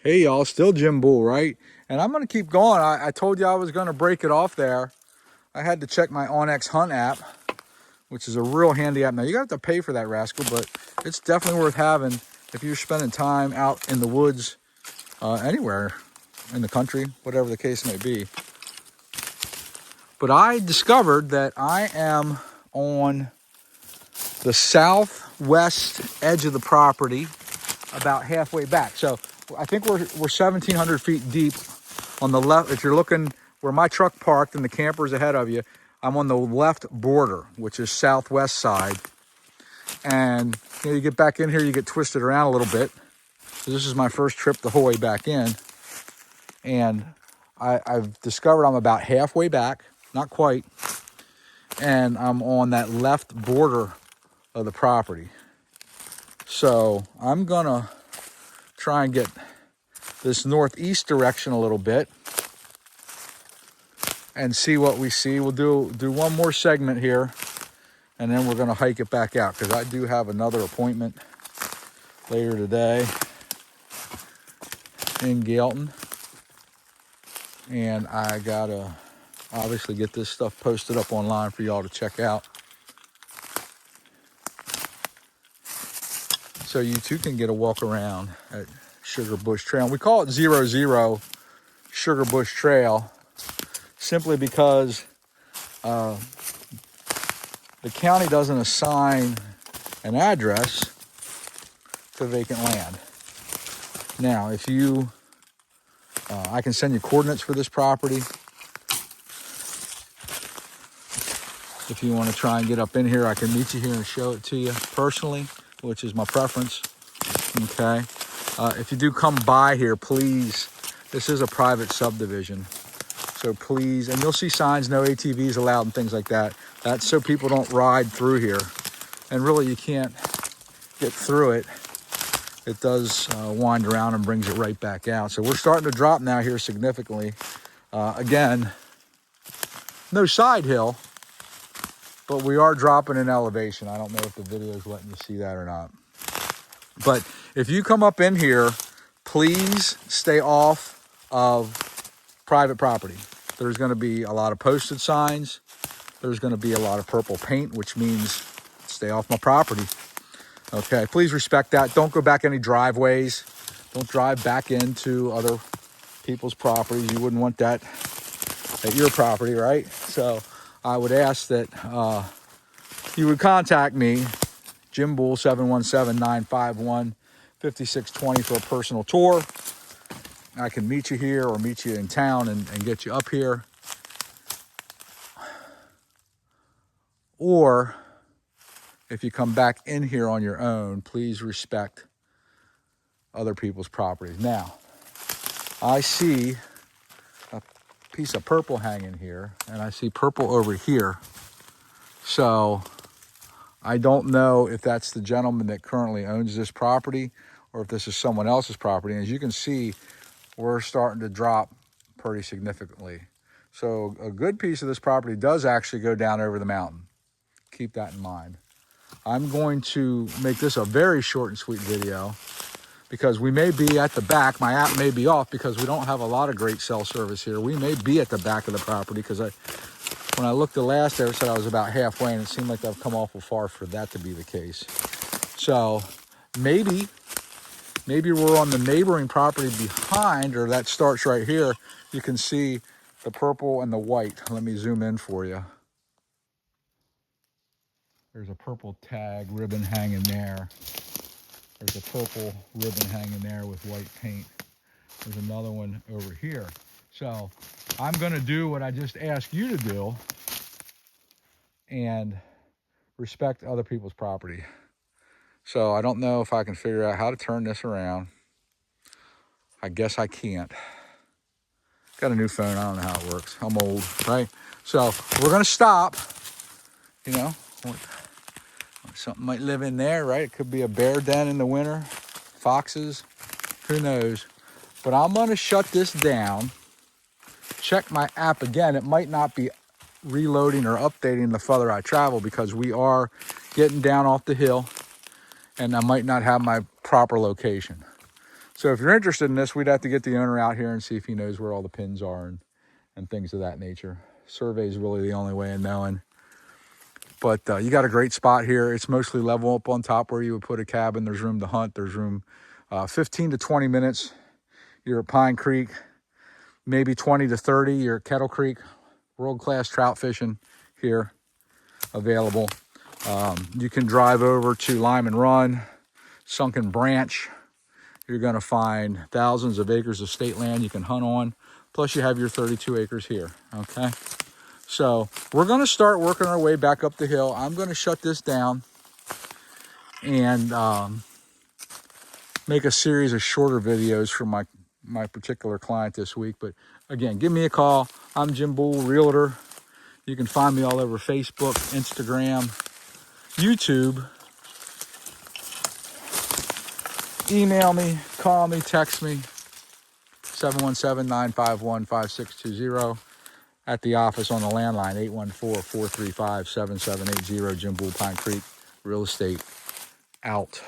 Hey y'all, still Jim Bull, right? And I'm gonna keep going. I told you I was gonna break it off there. I had to check my onX Hunt app, which is a real handy app. Now you have to pay for that rascal, but it's definitely worth having if you're spending time out in the woods, anywhere in the country, whatever the case may be. But I discovered that I am on the southwest edge of the property, about halfway back. So I think we're 1,700 feet deep on the left. If you're looking where my truck parked and the camper's ahead of you, I'm on the left border, which is southwest side. And you get back in here, you get twisted around a little bit. So this is my first trip the whole way back in. And I've discovered I'm about halfway back, not quite. And I'm on that left border of the property. So I'm gonna try and get this northeast direction a little bit and see what we see. We'll do one more segment here, and then we're gonna hike it back out because I do have another appointment later today in Gailton, and I gotta obviously get this stuff posted up online for y'all to check out, so you too can get a walk around at Sugar Bush Trail. We call it 00 Sugar Bush Trail simply because the county doesn't assign an address to vacant land. Now, if you, I can send you coordinates for this property. If you want to try and get up in here, I can meet you here and show it to you personally, which is my preference. Okay. If you do come by here, please, this is a private subdivision. So please, and you'll see signs, no ATVs allowed and things like that. That's so people don't ride through here. And really, you can't get through it. It does wind around and brings it right back out. So we're starting to drop now here significantly. Again, no side hill, but we are dropping in elevation. I don't know if the video is letting you see that or not. But if you come up in here, please stay off of private property. There's going to be a lot of posted signs. There's going to be a lot of purple paint, which means stay off my property. Okay, please respect that. Don't go back any driveways. Don't drive back into other people's properties. You wouldn't want that at your property, right? So I would ask that you would contact me, Jim Bull, 717-951-5620 for a personal tour. I can meet you here or meet you in town and get you up here. Or if you come back in here on your own, please respect other people's properties. Now, I see a piece of purple hanging here, and I see purple over here. So I don't know if that's the gentleman that currently owns this property or if this is someone else's property. And as you can see, we're starting to drop pretty significantly. So a good piece of this property does actually go down over the mountain. Keep that in mind. I'm going to make this a very short and sweet video because we may be at the back. My app may be off because we don't have a lot of great cell service here. We may be at the back of the property because when I looked the last there, it said I was about halfway, and it seemed like I've come awful far for that to be the case. So maybe we're on the neighboring property behind, or that starts right here. You can see the purple and the white. Let me zoom in for you. There's a purple tag ribbon hanging there. There's a purple ribbon hanging there with white paint. There's another one over here. So I'm going to do what I just asked you to do and respect other people's property. So I don't know if I can figure out how to turn this around. I guess I can't. Got a new phone. I don't know how it works. I'm old, right? So we're going to stop. You know, something might live in there, right? It could be a bear den in the winter, foxes, who knows. But I'm going to shut this down. Check my app again. It might not be reloading or updating the further I travel because we are getting down off the hill and I might not have my proper location. So if you're interested in this, we'd have to get the owner out here and see if he knows where all the pins are and things of that nature. Survey is really the only way of knowing. But you got a great spot here. It's mostly level up on top where you would put a cabin. There's room to hunt. There's room 15 to 20 minutes. You're at Pine Creek. Maybe 20 to 30, you're at Kettle Creek. World-class trout fishing here available. You can drive over to Lyman Run, Sunken Branch. You're going to find thousands of acres of state land you can hunt on. Plus you have your 32 acres here, okay? So we're going to start working our way back up the hill. I'm going to shut this down and make a series of shorter videos for my particular client this week. But again, give me a call. I'm Jim Bull, realtor. You can find me all over Facebook, Instagram, YouTube. Email me, call me, text me, 717-951-5620. At the office on the landline, 814-435-7780. Jim Bull, Pine Creek Real Estate, out.